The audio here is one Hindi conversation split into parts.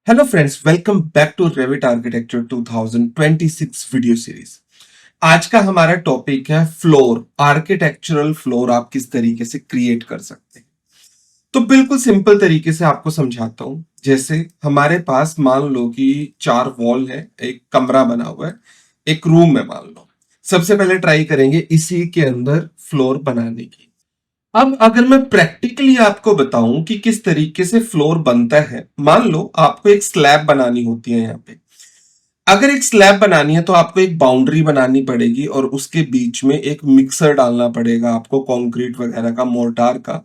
Hello friends, welcome back to Revit architecture 2026 video series. आज का हमारा टॉपिक है फ्लोर, आर्किटेक्चरल फ्लोर आप किस तरीके से क्रिएट कर सकते हैं। तो बिल्कुल सिंपल तरीके से आपको समझाता हूं। जैसे हमारे पास मान लो कि 4 वॉल है, एक कमरा बना हुआ है, एक रूम है मान लो। सबसे पहले ट्राई करेंगे इसी के अंदर फ्लोर बनाने की। अब अगर मैं प्रैक्टिकली आपको बताऊं कि किस तरीके से फ्लोर बनता है, मान लो आपको एक स्लैब बनानी होती है यहाँ पे। अगर एक स्लैब बनानी है तो आपको एक बाउंड्री बनानी पड़ेगी और उसके बीच में एक मिक्सर डालना पड़ेगा आपको, कंक्रीट वगैरह का, मोर्टार का।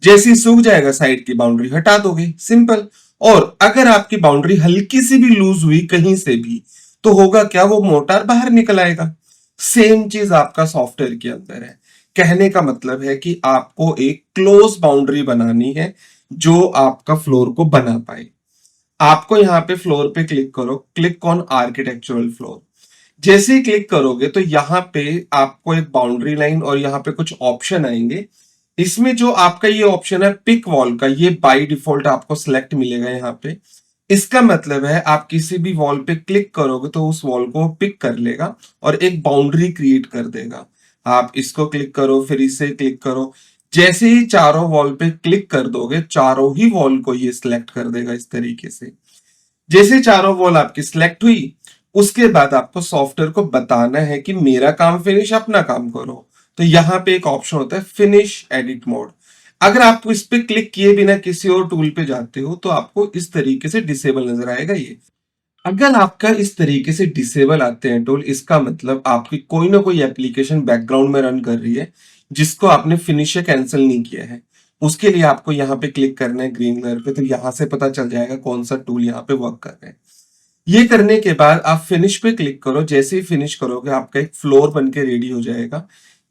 जैसे ही सूख जाएगा साइड की बाउंड्री हटा दोगे, सिंपल। और अगर आपकी बाउंड्री हल्की सी भी लूज हुई कहीं से भी, तो होगा क्या, वो मोर्टार बाहर निकल आएगा। सेम चीज आपका सॉफ्टवेयर के अंदर है। कहने का मतलब है कि आपको एक क्लोज बाउंड्री बनानी है जो आपका फ्लोर को बना पाए। आपको यहाँ पे फ्लोर पे क्लिक करो, क्लिक ऑन आर्किटेक्चरल फ्लोर। जैसे ही क्लिक करोगे तो यहाँ पे आपको एक बाउंड्री लाइन और यहाँ पे कुछ ऑप्शन आएंगे। इसमें जो आपका ये ऑप्शन है पिक वॉल का, ये बाय डिफॉल्ट आपको सिलेक्ट मिलेगा यहाँ पे। इसका मतलब है आप किसी भी वॉल पे क्लिक करोगे तो उस वॉल को पिक कर लेगा और एक बाउंड्री क्रिएट कर देगा। आप इसको क्लिक करो, फिर इसे क्लिक करो। जैसे ही चारों वॉल पे क्लिक कर दोगे, चारों ही वॉल को ये सिलेक्ट कर देगा इस तरीके से। जैसे चारों वॉल आपकी सिलेक्ट हुई, उसके बाद आपको सॉफ्टवेयर को बताना है कि मेरा काम फिनिश, अपना काम करो। तो यहाँ पे एक ऑप्शन होता है फिनिश एडिट मोड। अगर आप इस पे क्लिक किए बिना किसी और टूल पे जाते हो तो आपको इस तरीके से डिसेबल नजर आएगा ये। अगर आपका इस तरीके से डिसेबल आते हैं टूल, इसका मतलब आपकी कोई ना कोई एप्लीकेशन बैकग्राउंड में रन कर रही है जिसको आपने फिनिश या कैंसिल नहीं किया है। उसके लिए आपको यहाँ पे क्लिक करना है ग्रीन कलर पे, तो यहां से पता चल जाएगा कौन सा टूल यहाँ पे वर्क कर रहा है। ये करने के बाद आप फिनिश पे क्लिक करो। जैसे ही फिनिश करोगे आपका एक फ्लोर बन के रेडी हो जाएगा।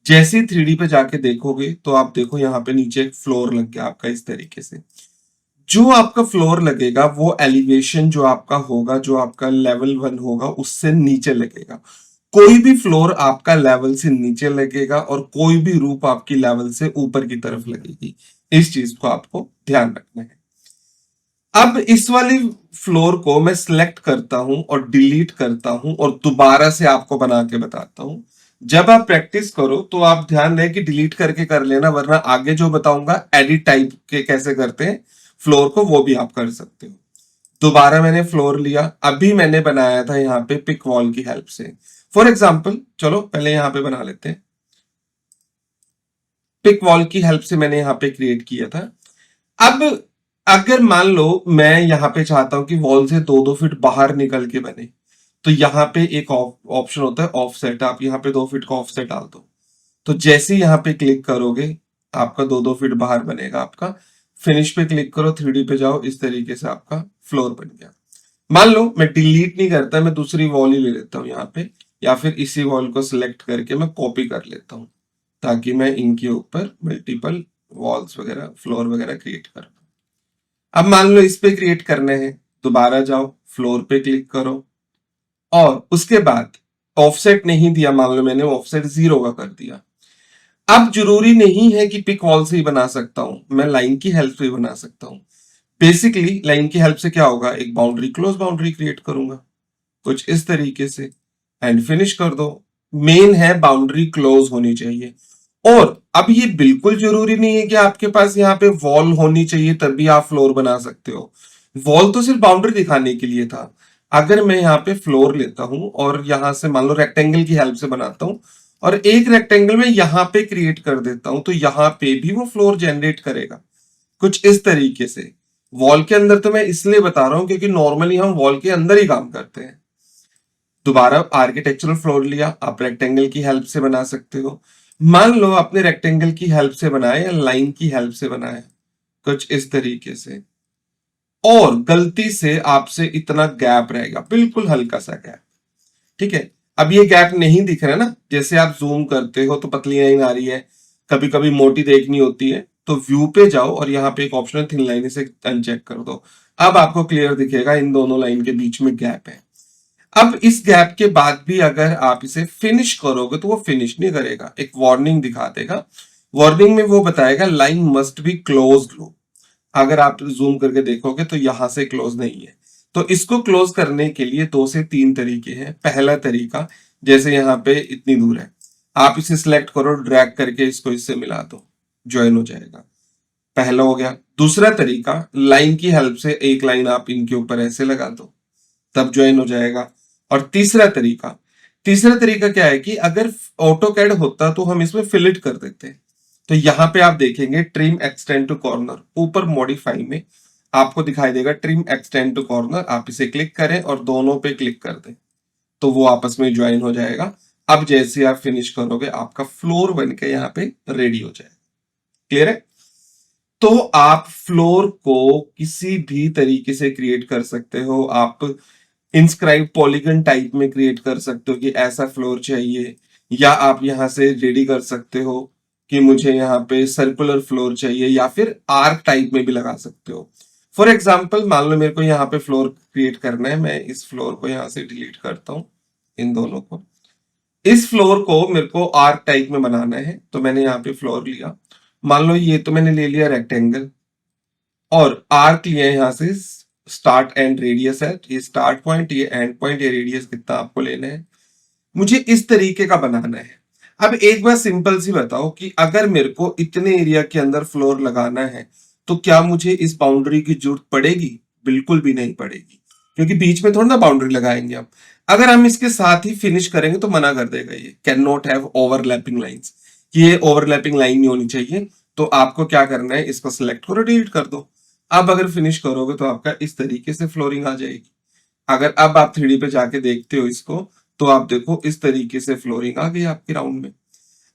जैसे ही 3D पे जाके देखोगे तो आप देखो यहाँ पे नीचे एक फ्लोर लग गया आपका इस तरीके से। जो आपका फ्लोर लगेगा वो एलिवेशन जो आपका होगा, जो आपका लेवल 1 होगा, उससे नीचे लगेगा। कोई भी फ्लोर आपका लेवल से नीचे लगेगा और कोई भी रूफ आपकी लेवल से ऊपर की तरफ लगेगी। इस चीज को आपको ध्यान रखना है। अब इस वाली फ्लोर को मैं सिलेक्ट करता हूं और डिलीट करता हूं और दोबारा से आपको बना के बताता हूं। जब आप प्रैक्टिस करो तो आप ध्यान रहे कि डिलीट करके कर लेना, वरना आगे जो बताऊंगा एडिट टाइप के कैसे करते हैं फ्लोर को, वो भी आप कर सकते हो। दोबारा मैंने फ्लोर लिया, अभी मैंने बनाया था यहाँ पे पिक वॉल की हेल्प से। फॉर एग्जाम्पल चलो पहले यहाँ पे बना लेते हैं। पिक वॉल की हेल्प से मैंने यहाँ पे क्रिएट किया था। अब अगर मान लो मैं यहाँ पे चाहता हूं कि वॉल से 2-2 फीट बाहर निकल के बने, तो यहाँ पे एक ऑप्शन होता है ऑफसेट। आप यहाँ पे 2 फीट का ऑफसेट डाल दो। तो जैसे ही यहाँ पे क्लिक करोगे आपका 2-2 फीट बाहर बनेगा आपका। फिनिश पे क्लिक करो, 3D पे जाओ, इस तरीके से आपका फ्लोर बन गया। मान लो मैं डिलीट नहीं करता, मैं दूसरी वॉल ही ले लेता हूँ यहाँ पे, या फिर इसी वॉल को सिलेक्ट करके मैं कॉपी कर लेता हूँ ताकि मैं इनके ऊपर मल्टीपल वॉल्स वगैरह, फ्लोर वगैरह क्रिएट कर पाऊँ। अब मान लो इस पे क्रिएट करने हैं, दोबारा जाओ, फ्लोर पे क्लिक करो और उसके बाद ऑफसेट नहीं दिया, मान लो मैंने ऑफसेट 0 का कर दिया। अब जरूरी नहीं है कि पिक वॉल से ही बना सकता हूं, मैं लाइन की हेल्प से ही बना सकता हूं। बेसिकली लाइन की हेल्प से क्या होगा, एक बाउंड्री, क्लोज बाउंड्री क्रिएट करूंगा कुछ इस तरीके से एंड फिनिश कर दो। मेन है बाउंड्री क्लोज होनी चाहिए। और अब ये बिल्कुल जरूरी नहीं है कि आपके पास यहाँ पे वॉल होनी चाहिए तभी आप फ्लोर बना सकते हो। वॉल तो सिर्फ बाउंड्री दिखाने के लिए था। अगर मैं यहाँ पे फ्लोर लेता हूं और यहां से मान लो रेक्टेंगल की हेल्प से बनाता हूं और एक रेक्टेंगल में यहां पे क्रिएट कर देता हूं, तो यहां पे भी वो फ्लोर जनरेट करेगा कुछ इस तरीके से। वॉल के अंदर तो मैं इसलिए बता रहा हूं क्योंकि नॉर्मली हम वॉल के अंदर ही काम करते हैं। दोबारा आर्किटेक्चरल फ्लोर लिया, आप रेक्टेंगल की हेल्प से बना सकते हो। मान लो आपने रेक्टेंगल की हेल्प से बनाया या लाइन की हेल्प से बनाया कुछ इस तरीके से, और गलती से आपसे इतना गैप रहेगा, बिल्कुल हल्का सा गैप, ठीक है। अब ये गैप नहीं दिख रहा ना, जैसे आप जूम करते हो तो पतली लाइन आ रही है, कभी कभी मोटी देखनी होती है, तो व्यू पे जाओ और यहाँ पे एक ऑप्शन है थिन लाइन, इसे अनचेक कर दो। अब आपको क्लियर दिखेगा इन दोनों लाइन के बीच में गैप है। अब इस गैप के बाद भी अगर आप इसे फिनिश करोगे तो वो फिनिश नहीं करेगा, एक वार्निंग दिखा देगा। वार्निंग में वो बताएगा लाइन मस्ट बी क्लोज्ड लो। अगर आप जूम करके देखोगे तो यहां से क्लोज नहीं है। तो इसको क्लोज करने के लिए 2 से 3 तरीके हैं। पहला तरीका, जैसे यहाँ पे इतनी दूर है, आप इसे सिलेक्ट करो, ड्रैग करके इसको इससे मिला दो, ज्वाइन हो जाएगा। पहला हो गया। दूसरा तरीका, लाइन की हेल्प से एक लाइन आप इनके ऊपर ऐसे लगा दो, तब ज्वाइन हो जाएगा। और तीसरा तरीका क्या है कि अगर ऑटो कैड होता तो हम इसमें फिलिट कर देते। तो यहाँ पे आप देखेंगे ट्रिम एक्सटेंड टू कॉर्नर, ऊपर मॉडिफाई में आपको दिखाई देगा ट्रिम एक्सटेंड टू कॉर्नर, आप इसे क्लिक करें और दोनों पे क्लिक कर दें तो वो आपस में ज्वाइन हो जाएगा। अब जैसे आप फिनिश करोगे आपका फ्लोर बन के यहाँ पे रेडी हो जाएगा। क्लियर है? तो आप फ्लोर को किसी भी तरीके से क्रिएट कर सकते हो। आप इंस्क्राइब पॉलीगन टाइप में क्रिएट कर सकते हो कि ऐसा फ्लोर चाहिए, या आप यहां से रेडी कर सकते हो कि मुझे यहाँ पे सर्कुलर फ्लोर चाहिए, या फिर आर्क टाइप में भी लगा सकते हो। फॉर एग्जाम्पल, मान लो मेरे को यहाँ पे फ्लोर क्रिएट करना है, मैं इस फ्लोर को यहाँ से डिलीट करता हूँ, इन दोनों को। इस फ्लोर को मेरे को आर्क टाइप में बनाना है, तो मैंने यहाँ पे फ्लोर लिया, मान लो ये तो मैंने ले लिया रेक्टेंगल, और आर्क लिया यहाँ से स्टार्ट एंड रेडियस है, ये स्टार्ट पॉइंट, ये एंड पॉइंट, ये रेडियस कितना आपको लेना है, मुझे इस तरीके का बनाना है। अब एक बार सिंपल सी बताओ कि अगर मेरे को इतने एरिया के अंदर फ्लोर लगाना है तो क्या मुझे इस बाउंड्री की जरूरत पड़ेगी? बिल्कुल भी नहीं पड़ेगी, क्योंकि बीच में थोड़ा ना बाउंड्री लगाएंगे हम। अगर हम इसके साथ ही फिनिश करेंगे तो मना कर देगा ये, can not have overlapping lines, ये ओवरलैपिंग लाइन नहीं होनी चाहिए। तो आपको क्या करना है, इसको सिलेक्ट करो, डिलीट कर दो। अब अगर फिनिश करोगे तो आपका इस तरीके से फ्लोरिंग आ जाएगी। अगर अब आप 3D पे जाके देखते हो इसको, तो आप देखो इस तरीके से फ्लोरिंग आ गई आपके राउंड में।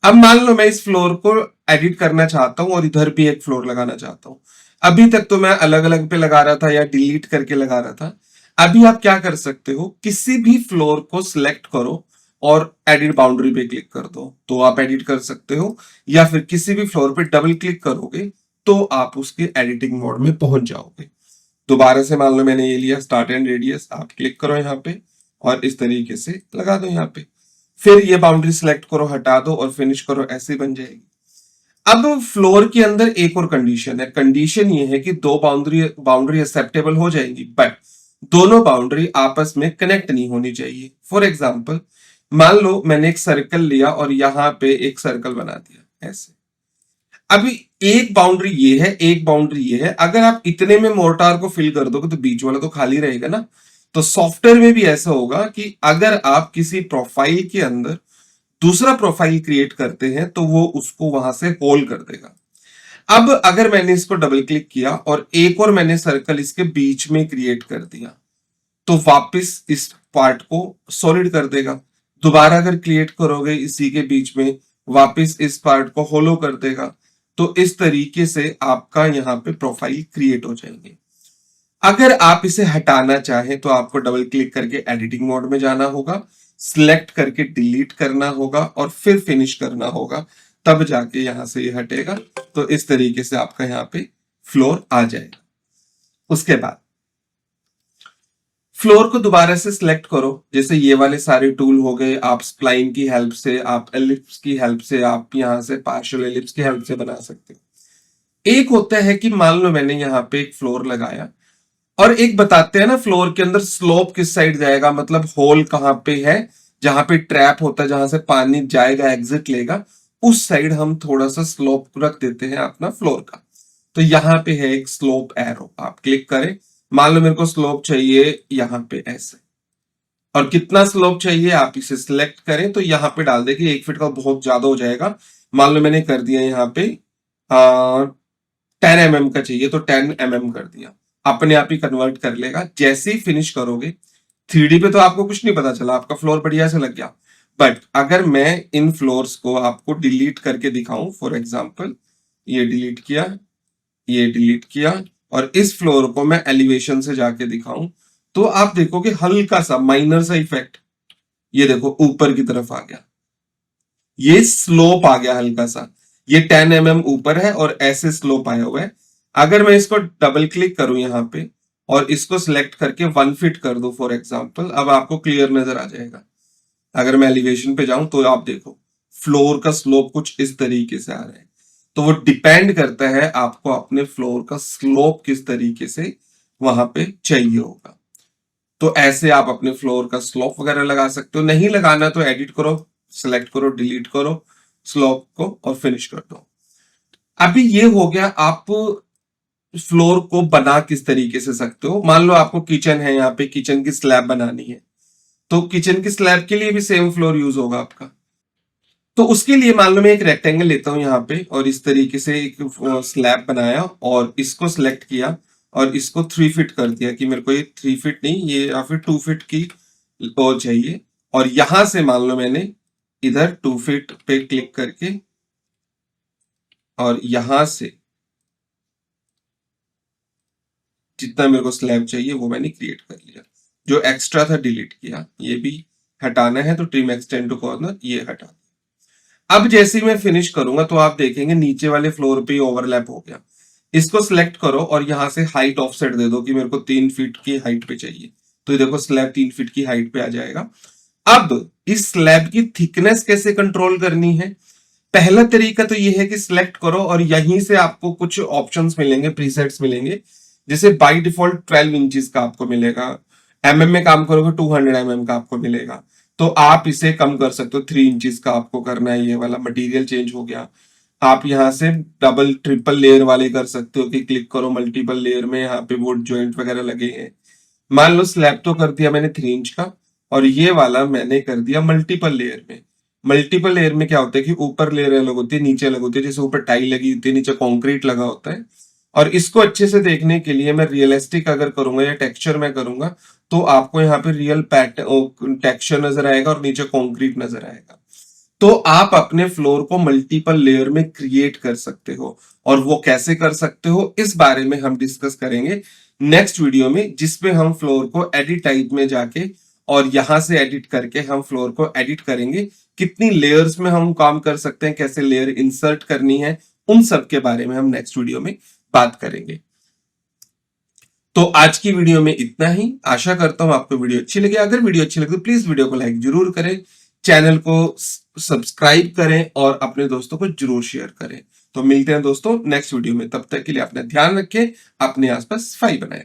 अब मान लो मैं इस फ्लोर को एडिट करना चाहता हूं और इधर भी एक फ्लोर लगाना चाहता हूं। अभी तक तो मैं अलग अलग पे लगा रहा था या डिलीट करके लगा रहा था। अभी आप क्या कर सकते हो, किसी भी फ्लोर को सिलेक्ट करो और एडिट बाउंड्री पे क्लिक कर दो, तो आप एडिट कर सकते हो। या फिर किसी भी फ्लोर पे डबल क्लिक करोगे तो आप उसके एडिटिंग मोड में पहुंच जाओगे। दोबारा से मान लो मैंने ये लिया स्टार्ट एंड रेडियस, आप क्लिक करो यहाँ पे और इस तरीके से लगा दो यहाँ पे। फिर ये बाउंड्री सिलेक्ट करो, हटा दो और फिनिश करो, ऐसे बन जाएगी। अब फ्लोर के अंदर एक और कंडीशन है। कंडीशन ये है कि दो बाउंड्री एक्सेप्टेबल हो जाएगी, बट दोनों बाउंड्री आपस में कनेक्ट नहीं होनी चाहिए। फॉर एग्जाम्पल, मान लो मैंने एक सर्कल लिया और यहां पे एक सर्कल बना दिया ऐसे। अभी एक बाउंड्री ये है, एक बाउंड्री ये है। अगर आप इतने में मोर्टार को फिल कर दोगे तो बीच वाला तो खाली रहेगा ना। तो सॉफ्टवेयर में भी ऐसा होगा कि अगर आप किसी प्रोफाइल के अंदर दूसरा प्रोफाइल क्रिएट करते हैं तो वो उसको वहां से होल कर देगा। अब अगर मैंने इसको डबल क्लिक किया और एक और मैंने सर्कल इसके बीच में क्रिएट कर दिया, तो वापस इस पार्ट को सॉलिड कर देगा। दोबारा अगर क्रिएट करोगे इसी के बीच में, वापस इस पार्ट को होलो कर देगा। तो इस तरीके से आपका यहाँ पे प्रोफाइल क्रिएट हो जाएंगे। अगर आप इसे हटाना चाहें तो आपको डबल क्लिक करके एडिटिंग मोड में जाना होगा, सिलेक्ट करके डिलीट करना होगा और फिर फिनिश करना होगा, तब जाके यहां से ये हटेगा। तो इस तरीके से आपका यहाँ पे फ्लोर आ जाएगा। उसके बाद फ्लोर को दोबारा से सिलेक्ट करो, जैसे ये वाले सारे टूल हो गए। आप स्प्लाइन की हेल्प से, आप एलिप्स की हेल्प से, आप यहां से पार्शियल एलिप्स की हेल्प से बना सकते हो। एक होता है कि मान लो मैंने यहाँ पे एक फ्लोर लगाया और एक बताते हैं ना फ्लोर के अंदर स्लोप किस साइड जाएगा, मतलब होल कहाँ पे है, जहां पे ट्रैप होता है, जहां से पानी जाएगा एग्जिट लेगा, उस साइड हम थोड़ा सा स्लोप रख देते हैं अपना फ्लोर का। तो यहाँ पे है एक स्लोप एरो, आप क्लिक करें। मान लो मेरे को स्लोप चाहिए यहाँ पे ऐसे, और कितना स्लोप चाहिए आप इसे सिलेक्ट करें तो यहाँ पे डाल देंगे। 1 फीट का बहुत ज्यादा हो जाएगा, मान लो मैंने कर दिया यहाँ पे 10 mm का चाहिए तो 10 mm कर दिया, अपने आप ही कन्वर्ट कर लेगा। जैसे ही फिनिश करोगे, 3D पे तो आपको कुछ नहीं पता चला, आपका फ्लोर बढ़िया से लग गया। बट अगर मैं इन फ्लोर्स को आपको डिलीट करके दिखाऊं, फॉर एग्जाम्पल ये डिलीट किया, ये डिलीट किया, और इस फ्लोर को मैं एलिवेशन से जाके दिखाऊं, तो आप देखोगे हल्का सा माइनर सा इफेक्ट, ये देखो ऊपर की तरफ आ गया, ये स्लोप आ गया हल्का सा। ये 10 mm ऊपर है और ऐसे स्लोप आया हुआ है। अगर मैं इसको डबल क्लिक करूं यहाँ पे और इसको सिलेक्ट करके 1 फीट कर दो फॉर एग्जांपल, अब आपको क्लियर नजर आ जाएगा। अगर मैं एलिवेशन पे जाऊं तो आप देखो फ्लोर का स्लोप कुछ इस तरीके से आ रहा है। तो वो डिपेंड करता है आपको अपने फ्लोर का स्लोप किस तरीके से वहां पे चाहिए होगा। तो ऐसे आप अपने फ्लोर का स्लोप वगैरह लगा सकते हो। नहीं लगाना तो एडिट करो, सिलेक्ट करो, डिलीट करो स्लोप को और फिनिश कर दो। अभी ये हो गया आप फ्लोर को बना किस तरीके से सकते हो। मान लो आपको किचन है, यहाँ पे किचन की स्लैब बनानी है, तो किचन की स्लैब के लिए भी सेम फ्लोर यूज होगा आपका। तो उसके लिए मान लो मैं एक रेक्टेंगल लेता हूं यहाँ पे और इस तरीके से एक स्लैब बनाया और इसको सिलेक्ट किया और इसको 3 फीट कर दिया कि मेरे को ये 3 फीट नहीं, ये या फिर 2 फीट की और चाहिए। और यहां से मान लो मैंने इधर 2 फीट पे क्लिक करके और यहां से जितना मेरे को स्लैब चाहिए वो मैंने क्रिएट कर लिया। जो एक्स्ट्रा था डिलीट किया, ये भी हटाना है तो ट्रिम एक्सटेंड टू कॉर्नर ये हटा दिया। अब जैसे ही मैं फिनिश करूंगा तो आप देखेंगे नीचे वाले फ्लोर पे ओवरलैप हो गया। इसको सिलेक्ट करो और यहां से हाइट ऑफसेट दे दो कि मेरे को 3 फीट की हाइट पे चाहिए, तो ये देखो स्लैब 3 फीट की हाइट पे आ जाएगा। अब इस स्लैब की थिकनेस कैसे कंट्रोल करनी है? पहला तरीका तो ये है कि सिलेक्ट करो और यहीं से आपको कुछ ऑप्शंस मिलेंगे, प्रीसेट्स मिलेंगे। जैसे बाय डिफॉल्ट 12 इंचेस का आपको मिलेगा, एमएम में काम करोगे 200 एमएम का आपको मिलेगा। तो आप इसे कम कर सकते हो, 3 इंचेस का आपको करना है। ये वाला मटेरियल चेंज हो गया। आप यहाँ से डबल ट्रिपल लेयर वाले कर सकते हो कि क्लिक करो मल्टीपल लेयर में, यहाँ पे वुड जॉइंट वगैरह लगे हैं। मान लो स्लैब तो कर दिया मैंने 3 इंच का और ये वाला मैंने कर दिया मल्टीपल लेयर में। मल्टीपल लेयर में क्या होता है कि ऊपर लेयर अलग होती है, नीचे अलग होती है। जैसे ऊपर टाइल लगी होती है, नीचे कंक्रीट लगा होता है। और इसको अच्छे से देखने के लिए मैं रियलिस्टिक अगर करूंगा या टेक्सचर में करूंगा तो आपको यहाँ पे रियल पैटर्न टेक्सचर नजर आएगा और नीचे कंक्रीट नजर आएगा। तो आप अपने फ्लोर को मल्टीपल लेयर में क्रिएट कर सकते हो और वो कैसे कर सकते हो इस बारे में हम डिस्कस करेंगे नेक्स्ट वीडियो में, जिसमें हम फ्लोर को एडिट टाइप में जाके और यहां से एडिट करके हम फ्लोर को एडिट करेंगे। कितनी लेयर्स में हम काम कर सकते हैं, कैसे लेयर इंसर्ट करनी है, उन सब के बारे में हम नेक्स्ट वीडियो में बात करेंगे। तो आज की वीडियो में इतना ही। आशा करता हूं आपको वीडियो अच्छी लगी। अगर वीडियो अच्छी लगी तो प्लीज वीडियो को लाइक जरूर करें, चैनल को सब्सक्राइब करें और अपने दोस्तों को जरूर शेयर करें। तो मिलते हैं दोस्तों नेक्स्ट वीडियो में। तब तक के लिए अपना ध्यान रखें, अपने आसपास सफाई बनाएं।